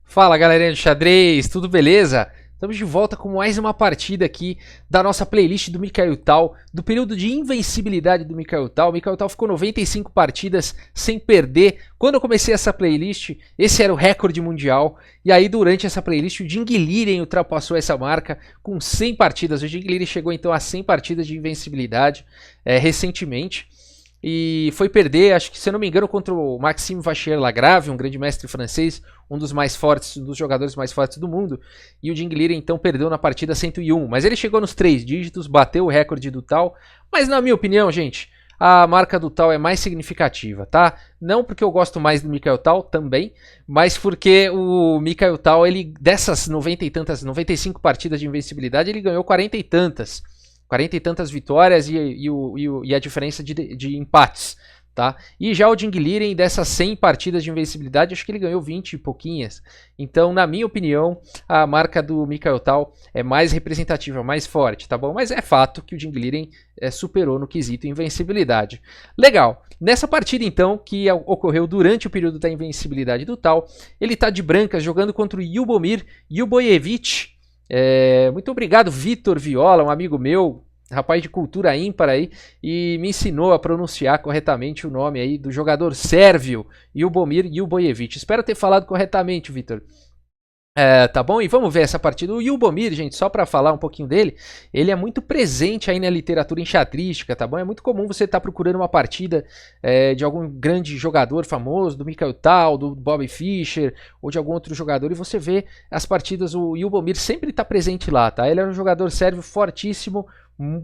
Fala galerinha do xadrez, tudo beleza? Estamos de volta com mais uma partida aqui da nossa playlist do Mikhail Tal, do período de invencibilidade do Mikhail Tal. O Mikhail Tal ficou 95 partidas sem perder. Quando eu comecei essa playlist, esse era o recorde mundial. E aí durante essa playlist o Jing Liren ultrapassou essa marca com 100 partidas. O Jing Liren chegou então a 100 partidas de invencibilidade recentemente. E foi perder, acho que se eu não me engano, contra o Maxime Vachier-Lagrave, um grande mestre francês, um dos mais fortes, um dos jogadores mais fortes do mundo. E o Jing Liren então perdeu na partida 101, mas ele chegou nos 3 dígitos, bateu o recorde do Tal. Mas na minha opinião, gente, a marca do Tal é mais significativa, tá? Não porque eu gosto mais do Mikhail Tal também, mas porque o Mikhail Tal, ele dessas 90 e tantas, 95 partidas de invencibilidade, ele ganhou 40 e tantas. 40 e tantas vitórias e a diferença de empates, tá? E já o Jing Liren, dessas 100 partidas de invencibilidade, acho que ele ganhou 20 e pouquinhas. Então, na minha opinião, a marca do Mikhail Tal é mais representativa, mais forte, tá bom? Mas é fato que o Jing Liren superou no quesito invencibilidade. Legal. Nessa partida, então, que ocorreu durante o período da invencibilidade do Tal, ele tá de brancas jogando contra o Lyubomir Lyuboyevich. Muito obrigado, Vitor Viola, um amigo meu, rapaz de cultura ímpar aí, e me ensinou a pronunciar corretamente o nome aí do jogador sérvio Lyubomir Lyuboyevich. Espero ter falado corretamente, Vitor. Tá bom? E vamos ver essa partida. O Lyubomir, gente, só para falar um pouquinho dele, ele é muito presente aí na literatura enxadrística, tá bom? É muito comum você estar procurando uma partida de algum grande jogador famoso, do Mikhail Tal, do Bobby Fischer, ou de algum outro jogador, e você vê as partidas, o Lyubomir sempre está presente lá, tá? Ele é um jogador sérvio fortíssimo,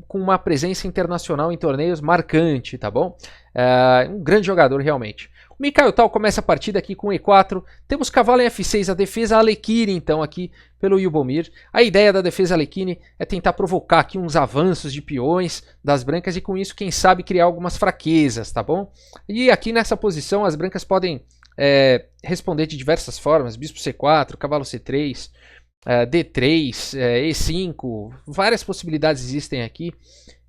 com uma presença internacional em torneios marcante, tá bom? Um grande jogador realmente. O Mikhail Tal começa a partida aqui com E4, temos cavalo em F6, a defesa Alekhine então aqui pelo Lyubomir. A ideia da defesa Alekhine é tentar provocar aqui uns avanços de peões das brancas e com isso, quem sabe, criar algumas fraquezas, tá bom? E aqui nessa posição as brancas podem responder de diversas formas, bispo C4, cavalo C3, D3, E5, várias possibilidades existem aqui.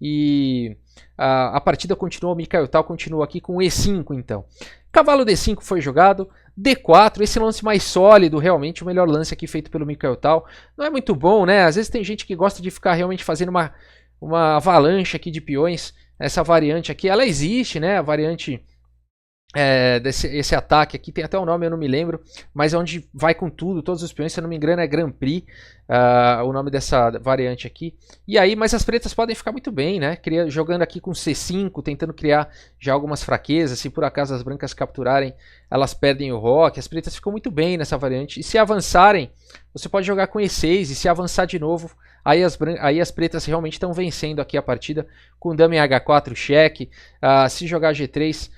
E a partida continua, o Mikhail Tal continua aqui com E5 então. Cavalo D5 foi jogado, D4, esse lance mais sólido, realmente o melhor lance aqui feito pelo Mikhail Tal. Não é muito bom, né? Às vezes tem gente que gosta de ficar realmente fazendo uma avalanche aqui de peões. Essa variante aqui, ela existe, né? A variante esse ataque aqui, tem até um nome, eu não me lembro, mas é onde vai com tudo, todos os peões, se eu não me engano é Grand Prix, o nome dessa variante aqui. E aí, mas as pretas podem ficar muito bem, né? Jogando aqui com C5, tentando criar já algumas fraquezas, se por acaso as brancas capturarem, elas perdem o roque, as pretas ficam muito bem nessa variante. E se avançarem, você pode jogar com E6, e se avançar de novo, aí as pretas realmente estão vencendo aqui a partida, com dama em H4 cheque, se jogar G3...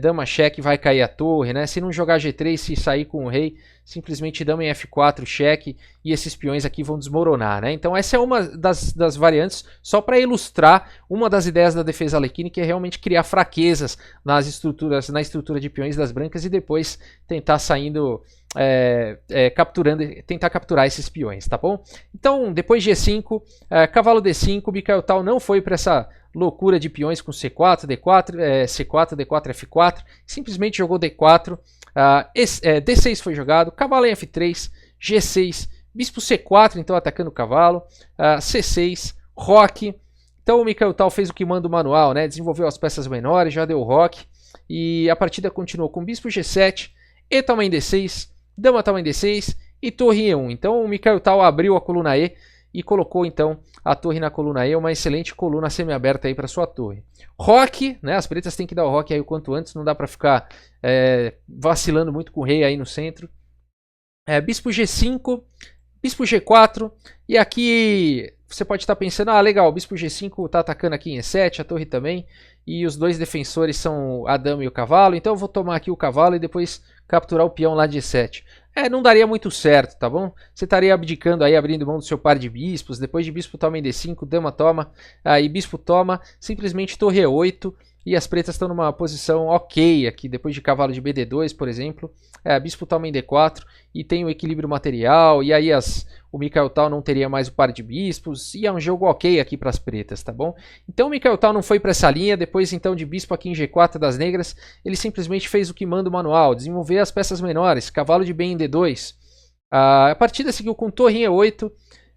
dama cheque, vai cair a torre, né? Se não jogar G3, se sair com o rei, simplesmente dama em F4 cheque e esses peões aqui vão desmoronar, né? Então essa é uma das variantes, só para ilustrar uma das ideias da defesa Alekhine, que é realmente criar fraquezas na estrutura de peões das brancas e depois tentar saindo tentar capturar esses peões, tá bom? Então depois de E5, cavalo D5, o Mikhail Tal não foi para essa loucura de peões com C4, D4, C4, D4, F4, simplesmente jogou D4, D6 foi jogado, cavalo em F3, G6, bispo C4, então atacando o cavalo, C6, roque. Então o Mikhail Tal fez o que manda o manual, né? Desenvolveu as peças menores, já deu roque, e a partida continuou com bispo G7, E toma em D6, dama toma em D6 e torre em E1. Então o Mikhail Tal abriu a coluna E e colocou então a torre na coluna E, uma excelente coluna semi-aberta aí para sua torre. Roque, né? As pretas têm que dar o roque aí o quanto antes, não dá para ficar vacilando muito com o rei aí no centro. Bispo G5, bispo G4, e aqui você pode estar pensando, legal, o bispo G5 está atacando aqui em E7, a torre também, e os dois defensores são a dama e o cavalo, então eu vou tomar aqui o cavalo e depois capturar o peão lá de E7. Não daria muito certo, tá bom? Você estaria abdicando aí, abrindo mão do seu par de bispos, depois de bispo toma em D5, dama toma, aí bispo toma, simplesmente torre E8, e as pretas estão numa posição ok aqui, depois de cavalo de BD2, por exemplo, bispo toma em D4, e tem o equilíbrio material, e aí o Mikhail Tal não teria mais o par de bispos, e é um jogo ok aqui para as pretas, tá bom? Então o Mikhail Tal não foi para essa linha, depois então de bispo aqui em G4 das negras, ele simplesmente fez o que manda o manual, desenvolver as peças menores, cavalo de bem em D2, A partida seguiu com torre em E8,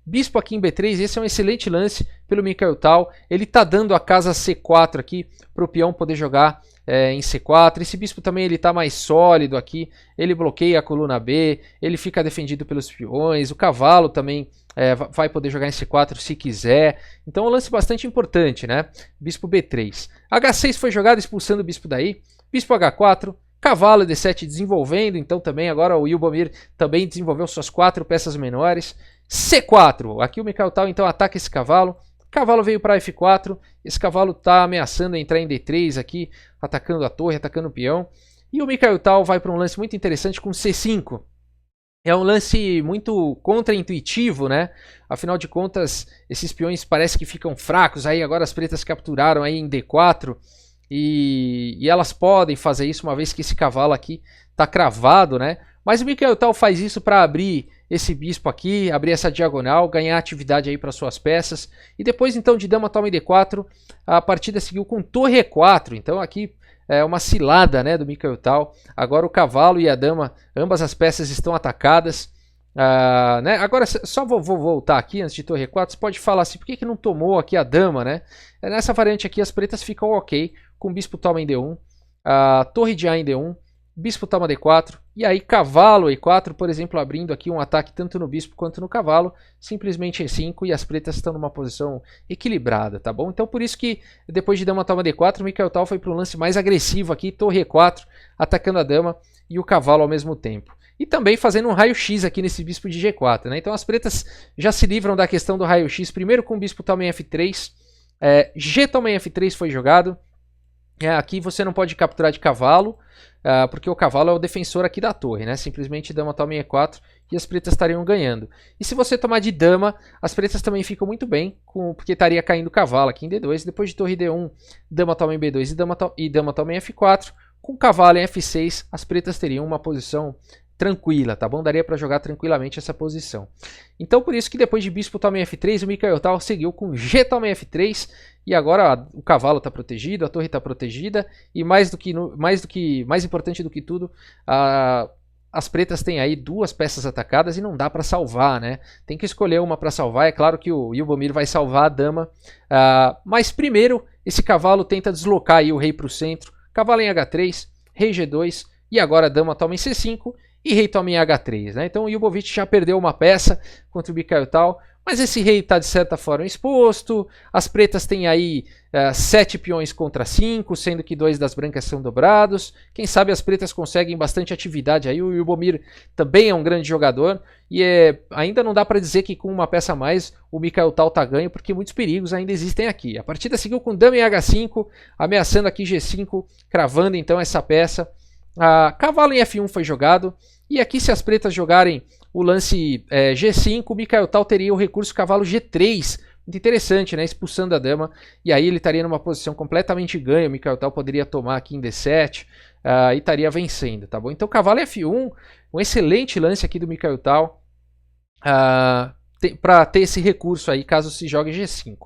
bispo aqui em B3, esse é um excelente lance pelo Mikhail Tal. Ele está dando a casa C4 aqui para o peão poder jogar em C4. Esse bispo também ele está mais sólido aqui, ele bloqueia a coluna B, ele fica defendido pelos peões, o cavalo também vai poder jogar em C4 se quiser. Então é um lance bastante importante, né? Bispo B3. H6 foi jogado expulsando o bispo daí, bispo H4, cavalo D7 desenvolvendo, então também agora o Lyubomir também desenvolveu suas 4 peças menores. C4, aqui o Mikhail Tal então ataca esse cavalo, cavalo veio para F4, esse cavalo está ameaçando entrar em D3 aqui, atacando a torre, atacando o peão, e o Mikhail Tal vai para um lance muito interessante com C5. É um lance muito contra-intuitivo, né? Afinal de contas, esses peões parece que ficam fracos, aí agora as pretas capturaram aí em D4, e elas podem fazer isso uma vez que esse cavalo aqui está cravado, né? Mas o Mikhail Tal faz isso para abrir esse bispo aqui, abrir essa diagonal, ganhar atividade aí para suas peças. E depois então de dama toma D4, a partida seguiu com torre E4. Então aqui é uma cilada, né, do Mikhail Tal. Agora o cavalo e a dama, ambas as peças estão atacadas. Né? Agora só vou voltar aqui antes de torre E4. Você pode falar assim, por que não tomou aqui a dama, né? Nessa variante aqui as pretas ficam ok, com bispo toma em D1, torre de A em D1, bispo toma D4, e aí cavalo E4, por exemplo, abrindo aqui um ataque tanto no bispo quanto no cavalo, simplesmente E5, e as pretas estão numa posição equilibrada, tá bom? Então por isso que depois de dama toma D4, o Mikhail Tal foi para um lance mais agressivo aqui, torre E4, atacando a dama e o cavalo ao mesmo tempo. E também fazendo um raio-x aqui nesse bispo de G4, né? Então as pretas já se livram da questão do raio-x, primeiro com o bispo toma em F3, G toma em F3 foi jogado. Aqui você não pode capturar de cavalo, porque o cavalo é o defensor aqui da torre, né? Simplesmente dama toma em E4 e as pretas estariam ganhando. E se você tomar de dama, as pretas também ficam muito bem, porque estaria caindo o cavalo aqui em D2. Depois de torre D1, dama toma em B2 e dama toma em F4. Com cavalo em F6, as pretas teriam uma posição tranquila, tá bom? Daria para jogar tranquilamente essa posição. Então por isso que depois de bispo toma em F3, o Mikhail Tal seguiu com G toma em F3, e agora o cavalo está protegido, a torre está protegida, e mais importante do que tudo, as pretas têm aí 2 peças atacadas e não dá para salvar, né? Tem que escolher uma para salvar. É claro que o Lyubomir vai salvar a dama, mas primeiro esse cavalo tenta deslocar aí o rei para o centro, cavalo em H3, rei G2, e agora a dama toma em C5 e rei toma em H3, né? Então o Lyubovich já perdeu uma peça contra o Mikhail Tal, mas esse rei está de certa forma exposto. As pretas têm aí 7 peões contra 5, sendo que 2 das brancas são dobrados. Quem sabe as pretas conseguem bastante atividade aí. O Lyubomir também é um grande jogador, e ainda não dá para dizer que com uma peça a mais o Mikhail Tal está ganho, porque muitos perigos ainda existem aqui. A partida seguiu com dama em H5, ameaçando aqui G5, cravando então essa peça. Cavalo em F1 foi jogado, e aqui se as pretas jogarem o lance G5, o Mikhail Tal teria o recurso cavalo G3, muito interessante, né? Expulsando a dama, e aí ele estaria numa posição completamente ganha. O Mikhail Tal poderia tomar aqui em D7 e estaria vencendo, tá bom? Então cavalo F1, um excelente lance aqui do Mikhail Tal, para ter esse recurso aí caso se jogue G5.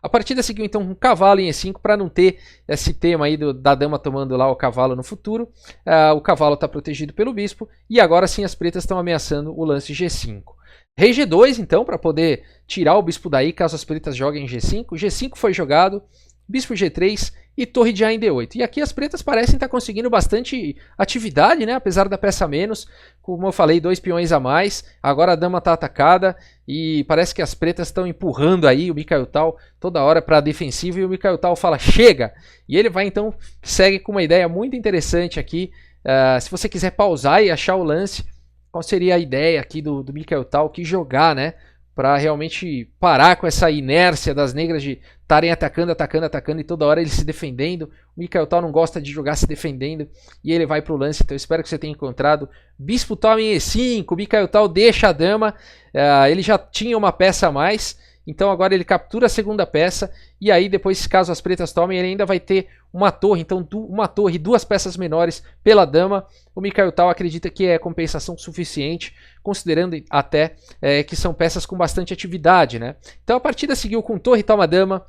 A partida seguiu então com cavalo em E5 para não ter esse tema aí da dama tomando lá o cavalo no futuro. O cavalo está protegido pelo bispo, e agora sim as pretas estão ameaçando o lance G5. Rei G2 então, para poder tirar o bispo daí caso as pretas joguem G5. G5 foi jogado, bispo G3 e torre de A em D8. E aqui as pretas parecem estar conseguindo bastante atividade, né? Apesar da peça menos. Como eu falei, 2 peões a mais. Agora a dama está atacada e parece que as pretas estão empurrando aí o Mikhail Tal toda hora para a defensiva, e o Mikhail Tal fala chega! E ele vai então, segue com uma ideia muito interessante aqui. Se você quiser pausar e achar o lance, qual seria a ideia aqui do Mikhail Tal que jogar, né? Para realmente parar com essa inércia das negras de estarem atacando e toda hora eles se defendendo. O Mikhail Tal não gosta de jogar se defendendo e ele vai para o lance. Então eu espero que você tenha encontrado. Bispo toma em E5, o Mikhail Tal deixa a dama, ele já tinha uma peça a mais, então agora ele captura a segunda peça, e aí depois, caso as pretas tomem, ele ainda vai ter uma torre, então uma torre e 2 peças menores pela dama. O Mikhail Tal acredita que é compensação suficiente, considerando até que são peças com bastante atividade, né? Então a partida seguiu com torre toma dama,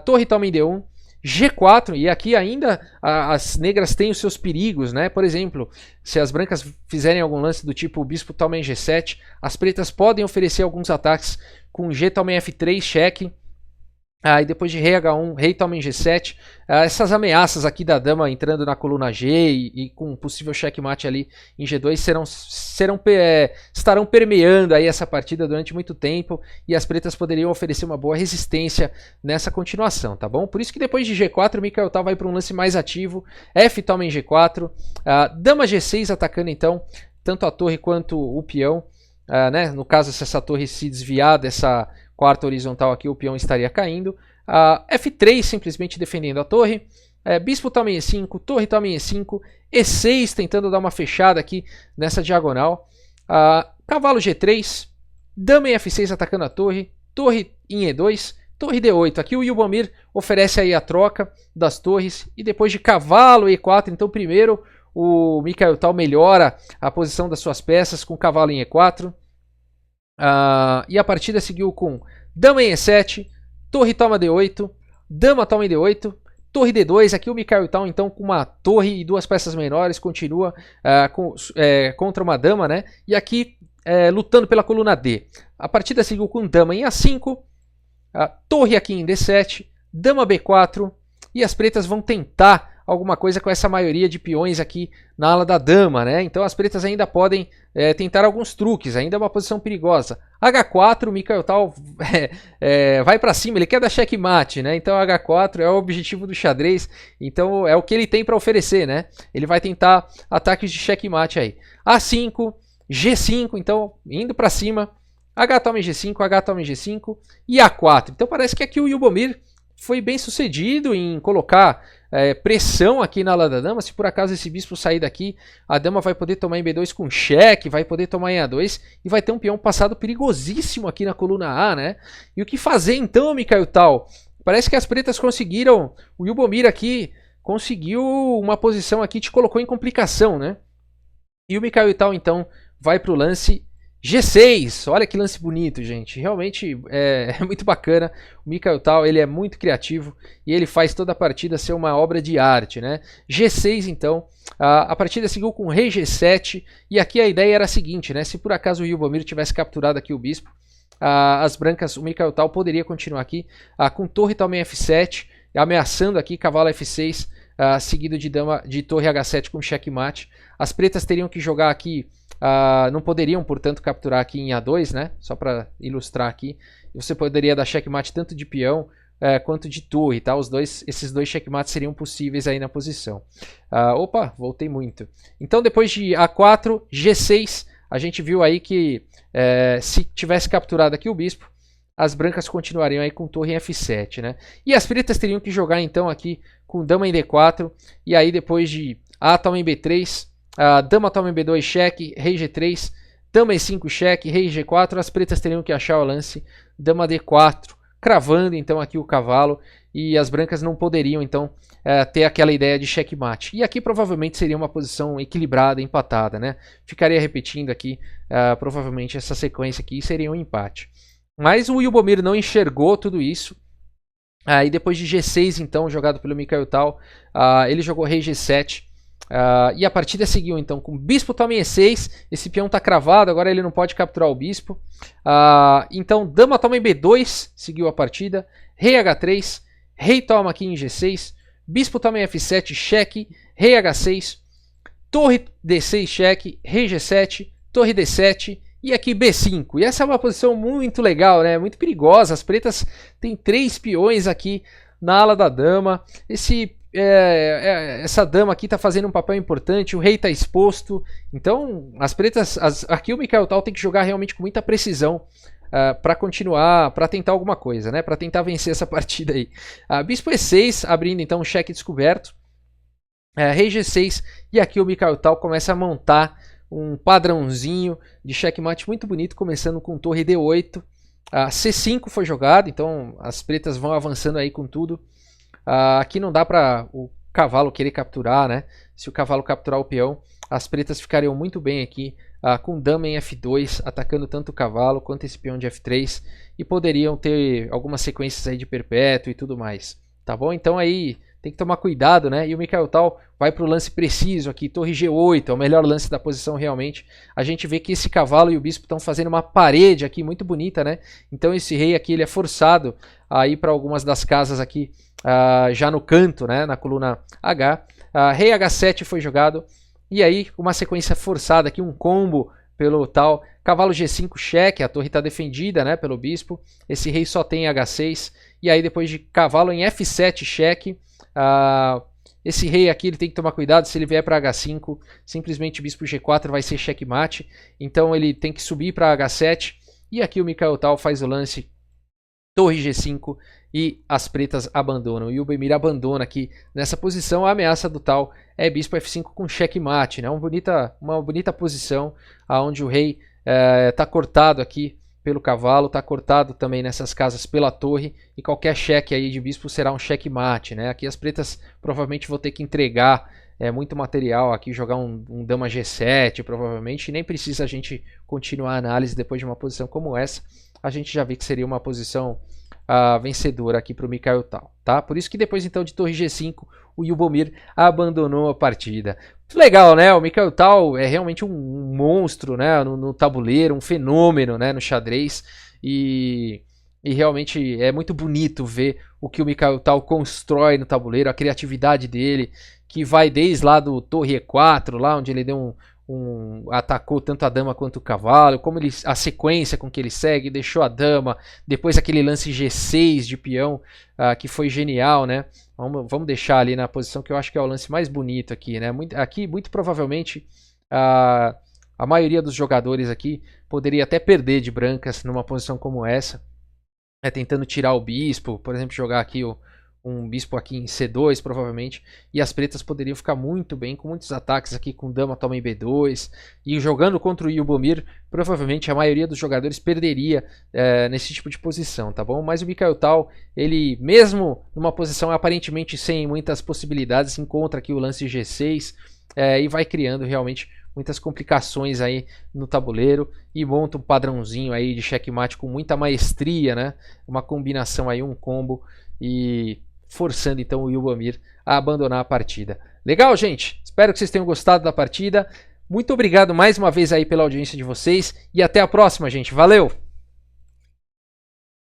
torre toma em D1, G4, e aqui ainda as negras têm os seus perigos, né? Por exemplo, se as brancas fizerem algum lance do tipo bispo toma em G7, as pretas podem oferecer alguns ataques com G toma em F3, cheque. E depois de rei H1, rei toma em G7, essas ameaças aqui da dama entrando na coluna G e com um possível checkmate ali em G2 estarão permeando aí essa partida durante muito tempo e as pretas poderiam oferecer uma boa resistência nessa continuação, tá bom? Por isso que depois de G4, o Mikhail Tal vai para um lance mais ativo, F toma em G4, dama G6 atacando então tanto a torre quanto o peão, né? No caso, se essa torre se desviar dessa quarta horizontal aqui, o peão estaria caindo. F3 simplesmente defendendo a torre. Bispo toma em E5, torre toma em E5, E6 tentando dar uma fechada aqui nessa diagonal. Cavalo G3, dama em F6 atacando a torre, torre em E2, torre D8. Aqui o Lyubomir oferece aí a troca das torres e depois de cavalo E4, então primeiro o Mikhail Tal melhora a posição das suas peças com cavalo em E4. E a partida seguiu com dama em E7, torre toma D8, dama toma em D8, torre D2. Aqui o Mikhail Tal então com uma torre e duas peças menores continua contra uma dama, né? E aqui lutando pela coluna D. A partida seguiu com dama em A5, torre aqui em D7, dama B4 e as pretas vão tentar alguma coisa com essa maioria de peões aqui na ala da dama, né? Então as pretas ainda podem tentar alguns truques, ainda é uma posição perigosa. H4, o Mikhail Tal vai para cima, ele quer dar checkmate, né? Então H4 é o objetivo do xadrez, então é o que ele tem para oferecer, né? Ele vai tentar ataques de checkmate aí. A5, G5, então indo para cima, H toma em G5, H toma em G5 e A4. Então parece que aqui o Lyubomir foi bem sucedido em colocar pressão aqui na ala da dama. Se por acaso esse bispo sair daqui, a dama vai poder tomar em B2 com cheque, vai poder tomar em A2 e vai ter um peão passado perigosíssimo aqui na coluna A, né? E o que fazer então, Mikhail Tal? Parece que as pretas conseguiram, o Lyubomir aqui conseguiu uma posição aqui, te colocou em complicação, né? E o Mikhail Tal então vai para o lance G6, olha que lance bonito, gente. Realmente é muito bacana. O Mikhail Tal, ele é muito criativo e ele faz toda a partida ser uma obra de arte, né? G6, então, a partida seguiu com rei G7 e aqui a ideia era a seguinte, né? Se por acaso o Lyubomir tivesse capturado aqui o bispo, as brancas, o Mikhail Tal poderia continuar aqui com torre toma em F7, ameaçando aqui cavalo F6, seguido de dama de torre H7 com checkmate. As pretas teriam que jogar aqui. Não poderiam, portanto, capturar aqui em A2, né? Só para ilustrar aqui. Você poderia dar checkmate tanto de peão quanto de torre, tá? Esses dois checkmates seriam possíveis aí na posição. Opa, voltei muito. Então, depois de A4, G6, a gente viu aí que se tivesse capturado aqui o bispo, as brancas continuariam aí com torre em F7, né? E as pretas teriam que jogar então aqui com dama em D4, e aí depois de A toma em B3, dama toma em B2 cheque, rei G3, dama E5 cheque, rei G4, as pretas teriam que achar o lance dama D4, cravando então aqui o cavalo, e as brancas não poderiam então ter aquela ideia de checkmate. E aqui provavelmente seria uma posição equilibrada, empatada, né? Ficaria repetindo aqui provavelmente essa sequência aqui e seria um empate. Mas o Lyubomir não enxergou tudo isso. E depois de G6 então, jogado pelo Mikhail Tal, ele jogou rei G7. E a partida seguiu então com bispo toma em E6, esse peão está cravado, agora ele não pode capturar o bispo. Então dama toma em B2, seguiu a partida, rei H3, rei toma aqui em G6, bispo toma em F7, cheque, rei H6, torre D6 cheque, rei G7, torre D7 e aqui B5. E essa é uma posição muito legal, né? Muito perigosa, as pretas têm 3 peões aqui na ala da dama, essa dama aqui está fazendo um papel importante, o rei está exposto, então as pretas, aqui o Mikhail Tal tem que jogar realmente com muita precisão para continuar, para tentar alguma coisa, né? Para tentar vencer essa partida aí. Bispo E6, abrindo então um cheque descoberto, rei G6, e aqui o Mikhail Tal começa a montar um padrãozinho de checkmate muito bonito, começando com torre D8, C5 foi jogado, então as pretas vão avançando aí com tudo. Aqui não dá para o cavalo querer capturar, né? Se o cavalo capturar o peão, as pretas ficariam muito bem aqui com dama em F2, atacando tanto o cavalo quanto esse peão de F3 e poderiam ter algumas sequências aí de perpétuo e tudo mais. tá bom? Então aí tem que tomar cuidado, né? E o Mikhail Tal vai para o lance preciso aqui, torre G8, é o melhor lance da posição realmente. A gente vê que esse cavalo e o bispo estão fazendo uma parede aqui muito bonita, né? Então esse rei aqui ele é forçado a ir para algumas das casas aqui já no canto, né? Na coluna H. Rei H7 foi jogado. E aí uma sequência forçada aqui, um combo pelo tal. Cavalo G5 cheque, a torre está defendida, né, pelo bispo. Esse rei só tem H6. E aí depois de cavalo em F7 cheque, esse rei aqui ele tem que tomar cuidado, se ele vier para H5, simplesmente bispo G4 vai ser checkmate. Então ele tem que subir para H7. E aqui o Mikhail Tal faz o lance torre G5 e as pretas abandonam. E o Bemir abandona aqui nessa posição. A ameaça do Tal é bispo F5 com checkmate, né? Uma bonita posição onde o rei está cortado aqui pelo cavalo, está cortado também nessas casas pela torre, e qualquer cheque aí de bispo será um checkmate, né? Aqui as pretas provavelmente vão ter que entregar muito material aqui, jogar um dama G7 provavelmente, e nem precisa a gente continuar a análise depois de uma posição como essa. A gente já vê que seria uma posição vencedora aqui para o Mikhail Tal, tá? Por isso que depois então de torre G5 o Lyubomir abandonou a partida. Muito legal, né? O Mikhail Tal é realmente um monstro, né? No tabuleiro, um fenômeno, né? No xadrez, e realmente é muito bonito ver o que o Mikhail Tal constrói no tabuleiro, a criatividade dele, que vai desde lá do torre E4, lá onde ele deu atacou tanto a dama quanto o cavalo, como a sequência com que ele segue, deixou a dama, depois aquele lance G6 de peão, que foi genial, né? Vamos deixar ali na posição que eu acho que é o lance mais bonito aqui, né? Aqui, muito provavelmente, a maioria dos jogadores aqui poderia até perder de brancas numa posição como essa, tentando tirar o bispo, por exemplo, jogar aqui um bispo aqui em C2 provavelmente, e as pretas poderiam ficar muito bem com muitos ataques aqui com dama toma em B2, e jogando contra o Lyubomir provavelmente a maioria dos jogadores perderia nesse tipo de posição, tá bom? Mas o Mikhail Tal, ele mesmo numa posição aparentemente sem muitas possibilidades, encontra aqui o lance G6 e vai criando realmente muitas complicações aí no tabuleiro, e monta um padrãozinho aí de checkmate com muita maestria, né? Uma combinação aí, um combo, e forçando então o Lyubomir a abandonar a partida. Legal, gente? Espero que vocês tenham gostado da partida. Muito obrigado mais uma vez aí pela audiência de vocês, e até a próxima, gente. Valeu!